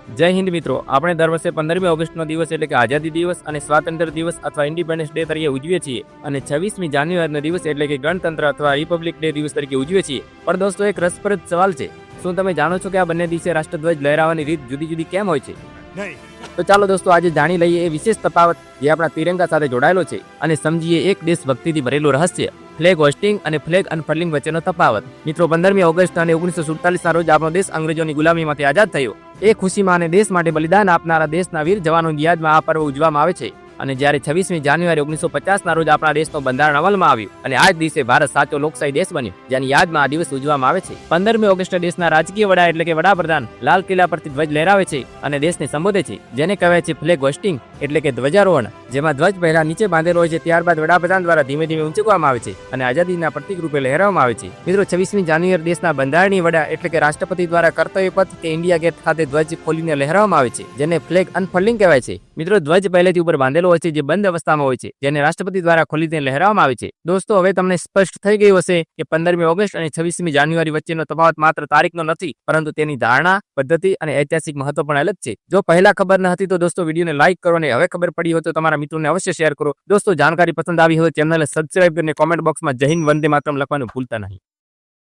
જય હિન્દ મિત્રો, આપણે દર વર્ષે 15મી ઓગસ્ટનો દિવસ એટલે કે આઝાદી દિવસ અને સ્વાતંત્ર્ય દિવસ અથવા ઇન્ડિપેન્ડન્સ ડે તરીકે ઉજવીએ છીએ અને 26મી જાન્યુઆરીનો દિવસ એટલે કે ગણતંત્ર અથવા રિપબ્લિક ડે દિવસ તરીકે ઉજવીએ છીએ. પણ દોસ્તો, એક રસપ્રદ સવાલ છે. શું તમે જાણો છો કે આ બંને દિવસે રાષ્ટ્રધ્વજ લહેરાવવાની રીત જુદી જુદી કેમ હોય છે? તો ચાલો દોસ્તો, આજે જાણી લઈએ એ વિશેષ તફાવત જે આપણા તિરંગા સાથે જોડાયેલો છે અને સમજીએ એક દેશભક્તિથી ભરેલું રહસ્ય, ફ્લેગ હોસ્ટિંગ અને ફ્લેગ અનફર્લિંગ વચ્ચેનો તફાવત. મિત્રો, 15મી ઓગસ્ટ અને 1947ના રોજ આપણો દેશ અંગ્રેજોની ગુલામીમાંથી આઝાદ થયો. એ ખુશીમાં અને દેશ માટે બલિદાન આપનારા દેશના વીર જવાનોની યાદમાં આ પર્વ ઉજવવામાં આવે છે. અને જ્યારે 26મી જાન્યુઆરી 1950ના રોજ આપણા દેશનું બંધારણ અમલમાં આવ્યું અને આ જ દિવસે ભારત સાચો લોકશાહી દેશ બન્યો, જેની યાદમાં આ દિવસ ઉજવવામાં આવે છે. 15મી ઓગસ્ટે દેશના રાજકીય વડા એટલે કે વડાપ્રધાન લાલ કિલ્લા પરથી ધ્વજ લહેરાવે છે અને દેશને સંબોધે છે, જેને કહેવાય છે ફ્લેગ હોસ્ટિંગ એટલે કે ધ્વજારોહણ, જેમાં ધ્વજ પહેલા નીચે બાંધેલો હોય છે, ત્યારબાદ વડાપ્રધાન દ્વારા ધીમે ધીમે ઊંચકવામાં આવે છે અને આઝાદીના પ્રતીક રૂપે લહેરાવવામાં આવે છે. મિત્રો, 26મી જાન્યુઆરી દેશના બંધારણીય વડા એટલે કે રાષ્ટ્રપતિ દ્વારા કર્તવ્ય પથ કે ઇન્ડિયા ગેટ ખાતે ધ્વજ ખોલીને લહેરાવવામાં આવે છે, જેને ફ્લેગ અનફર્લિંગ કહેવાય છે. મિત્રો, ધ્વજ પહેલેથી ઉપર બાંધેલો હોય છે જે બંધ અવસ્થામાં હોય છે, જેને રાષ્ટ્રપતિ દ્વારા ખોલીને લહેરાવવામાં આવે છે. દોસ્તો, હવે તમને સ્પષ્ટ થઈ ગયું હશે કે 15મી ઓગસ્ટ અને 26મી જાન્યુઆરી વચ્ચેનો તફાવત માત્ર તારીખનો નથી, પરંતુ તેની ધારણા, પદ્ધતિ અને ઐતિહાસિક મહત્વ પણ અલગ છે. જો પહેલા ખબર ન હતી તો દોસ્તો વિડીયોને લાઈક કરો અને હવે ખબર પડી હોય તો તમારા મિત્રોને અવશ્ય શેર કરો. દોસ્તો, જાણકારી પસંદ આવી હોય ચેનલને સબસ્ક્રાઇબ કરીને કોમેન્ટ બોક્સમાં જય હિન્દ વંદે માતરમ લખવાનું ભૂલતા નહીં.